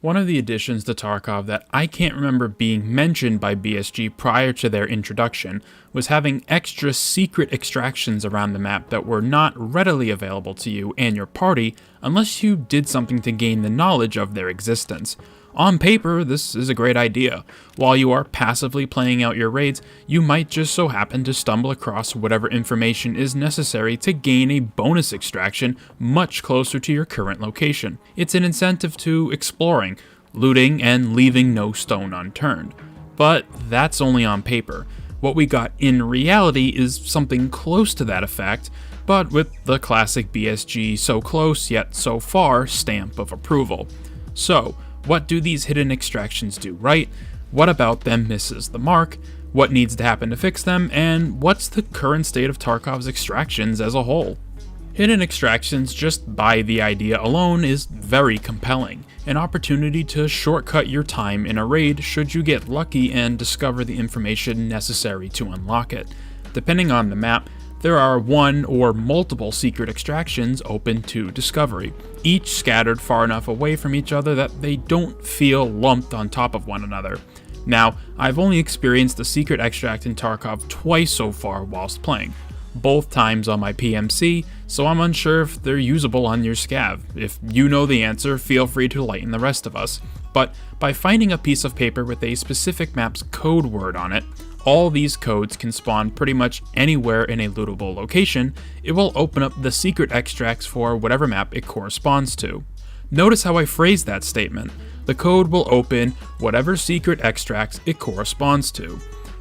One of the additions to Tarkov that I can't remember being mentioned by BSG prior to their introduction was having extra secret extractions around the map that were not readily available to you and your party unless you did something to gain the knowledge of their existence. On paper, this is a great idea. While you are passively playing out your raids, you might just so happen to stumble across whatever information is necessary to gain a bonus extraction much closer to your current location. It's an incentive to exploring, looting, and leaving no stone unturned. But that's only on paper. What we got in reality is something close to that effect, but with the classic BSG so close yet so far stamp of approval. So, what do these hidden extractions do right? What about them misses the mark? What needs to happen to fix them? And what's the current state of Tarkov's extractions as a whole? Hidden extractions, just by the idea alone, is very compelling. An opportunity to shortcut your time in a raid should you get lucky and discover the information necessary to unlock it. Depending on the map, there are one or multiple secret extractions open to discovery, each scattered far enough away from each other that they don't feel lumped on top of one another. Now, I've only experienced the secret extract in Tarkov twice so far whilst playing, both times on my PMC, so I'm unsure if they're usable on your scav. If you know the answer, feel free to enlighten the rest of us. But by finding a piece of paper with a specific map's code word on it, all these codes can spawn pretty much anywhere in a lootable location. It will open up the secret extracts for whatever map it corresponds to. Notice how I phrased that statement. The code will open whatever secret extracts it corresponds to.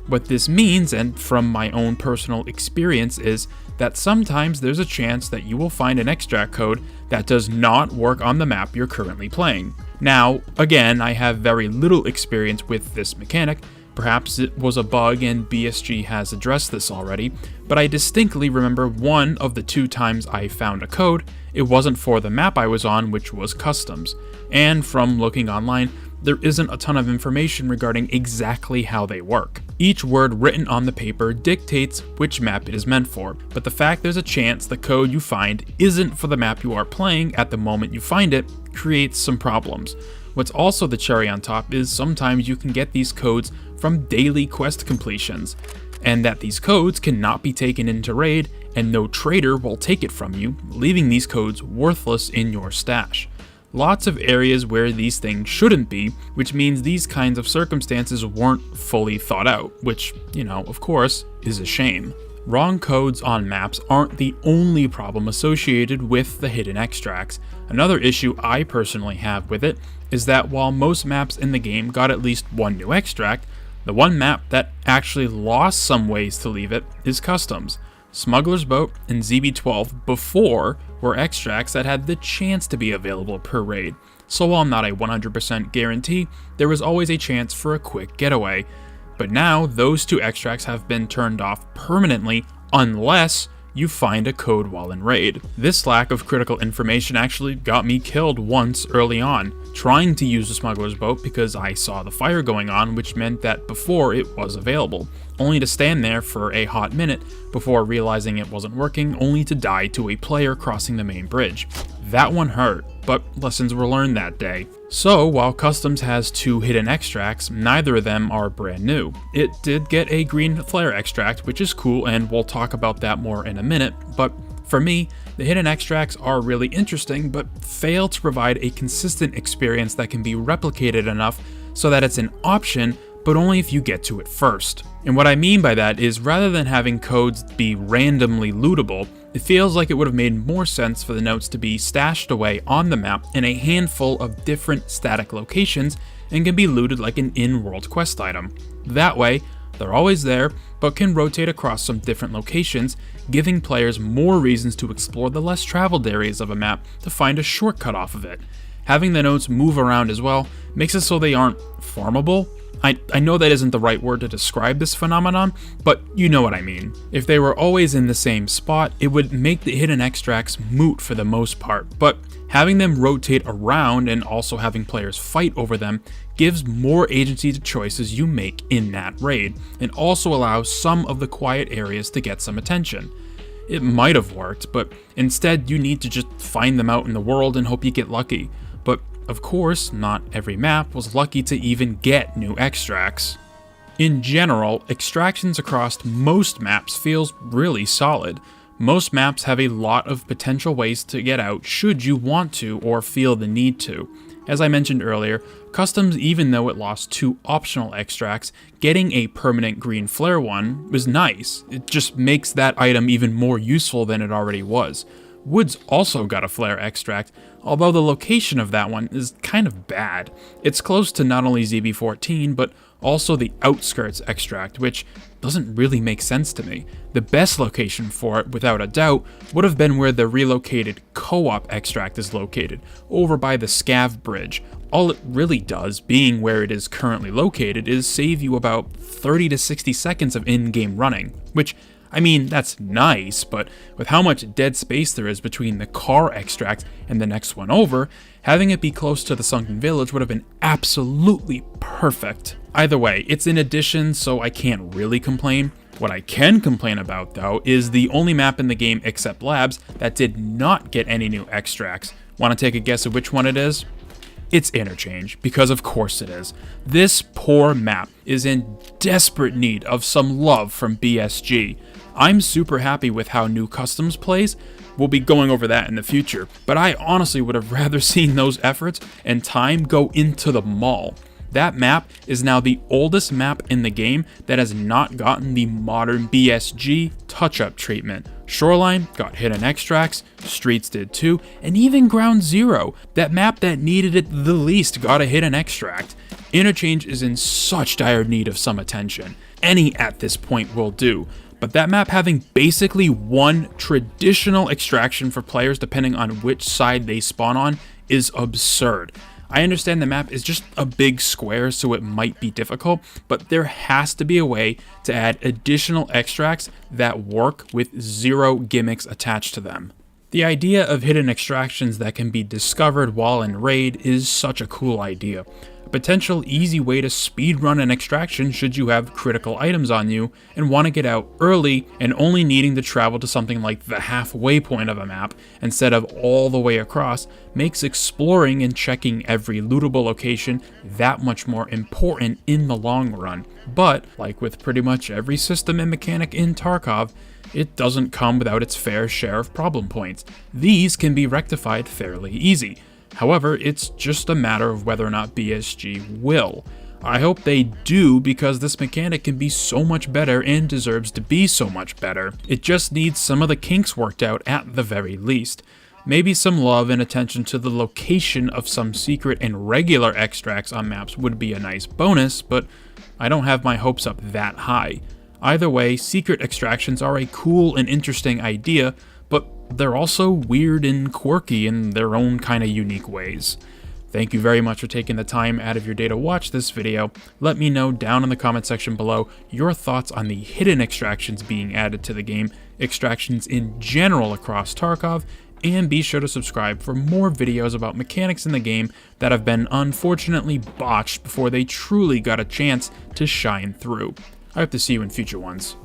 What this means, and from my own personal experience, is that sometimes there's a chance that you will find an extract code that does not work on the map you're currently playing. Now, again, I have very little experience with this mechanic. Perhaps it was a bug and BSG has addressed this already, but I distinctly remember one of the 2 times I found a code, it wasn't for the map I was on, which was customs. And from looking online, there isn't a ton of information regarding exactly how they work. Each word written on the paper dictates which map it is meant for, but the fact there's a chance the code you find isn't for the map you are playing at the moment you find it creates some problems. What's also the cherry on top is sometimes you can get these codes from daily quest completions, and that these codes cannot be taken into raid and no trader will take it from you, leaving these codes worthless in your stash. Lots of areas where these things shouldn't be, which means these kinds of circumstances weren't fully thought out, which, of course, is a shame. Wrong codes on maps aren't the only problem associated with the hidden extracts. Another issue I personally have with it is that while most maps in the game got at least one new extract, the one map that actually lost some ways to leave it is customs. Smuggler's Boat and ZB12 before were extracts that had the chance to be available per raid, so while not a 100% guarantee, there was always a chance for a quick getaway. But now, those 2 extracts have been turned off permanently unless you find a code while in raid. This lack of critical information actually got me killed once early on, trying to use the Smuggler's Boat because I saw the fire going on, which meant that before it was available, only to stand there for a hot minute before realizing it wasn't working, only to die to a player crossing the main bridge. That one hurt, but lessons were learned that day. So, while Customs has 2 hidden extracts, neither of them are brand new. It did get a green flare extract, which is cool, and we'll talk about that more in a minute, but for me, the hidden extracts are really interesting, but fail to provide a consistent experience that can be replicated enough so that it's an option, but only if you get to it first. And what I mean by that is, rather than having codes be randomly lootable, it feels like it would have made more sense for the notes to be stashed away on the map in a handful of different static locations and can be looted like an in-world quest item. That way, they're always there, but can rotate across some different locations, giving players more reasons to explore the less traveled areas of a map to find a shortcut off of it. Having the notes move around as well makes it so they aren't farmable. I know that isn't the right word to describe this phenomenon, but you know what I mean. If they were always in the same spot, it would make the hidden extracts moot for the most part, but having them rotate around and also having players fight over them gives more agency to choices you make in that raid, and also allows some of the quiet areas to get some attention. It might have worked, but instead you need to just find them out in the world and hope you get lucky. But of course, not every map was lucky to even get new extracts. In general, extractions across most maps feels really solid. Most maps have a lot of potential ways to get out should you want to or feel the need to. As I mentioned earlier, Customs, even though it lost 2 optional extracts, getting a permanent green flare one was nice. It just makes that item even more useful than it already was. Woods also got a flare extract, although the location of that one is kind of bad. It's close to not only ZB14, but also the Outskirts extract, which doesn't really make sense to me. The best location for it, without a doubt, would have been where the relocated co-op extract is located, over by the Scav Bridge. All it really does, being where it is currently located, is save you about 30 to 60 seconds of in-game running, which, I mean, that's nice, but with how much dead space there is between the car extract and the next one over, having it be close to the Sunken Village would have been absolutely perfect. Either way, it's an addition, so I can't really complain. What I can complain about, though, is the only map in the game except Labs that did not get any new extracts. Want to take a guess at which one it is? It's Interchange, because of course it is. This poor map is in desperate need of some love from BSG. I'm super happy with how new Customs plays. We'll be going over that in the future, but I honestly would have rather seen those efforts and time go into the mall. That map is now the oldest map in the game that has not gotten the modern BSG touch-up treatment. Shoreline got hidden extracts, Streets did too, and even Ground Zero, that map that needed it the least, got a hidden extract. Interchange is in such dire need of some attention. Any at this point will do. But that map having basically one traditional extraction for players depending on which side they spawn on is absurd. I understand the map is just a big square, so it might be difficult, but there has to be a way to add additional extracts that work with 0 gimmicks attached to them. The idea of hidden extractions that can be discovered while in raid is such a cool idea. A potential easy way to speedrun an extraction should you have critical items on you and want to get out early and only needing to travel to something like the halfway point of a map instead of all the way across makes exploring and checking every lootable location that much more important in the long run. But, like with pretty much every system and mechanic in Tarkov, it doesn't come without its fair share of problem points. These can be rectified fairly easy. However, it's just a matter of whether or not BSG will. I hope they do, because this mechanic can be so much better and deserves to be so much better. It just needs some of the kinks worked out at the very least. Maybe some love and attention to the location of some secret and regular extracts on maps would be a nice bonus, but I don't have my hopes up that high. Either way, secret extractions are a cool and interesting idea, but they're also weird and quirky in their own kind of unique ways. Thank you very much for taking the time out of your day to watch this video. Let me know down in the comment section below your thoughts on the hidden extractions being added to the game, extractions in general across Tarkov, and be sure to subscribe for more videos about mechanics in the game that have been unfortunately botched before they truly got a chance to shine through. I hope to see you in future ones.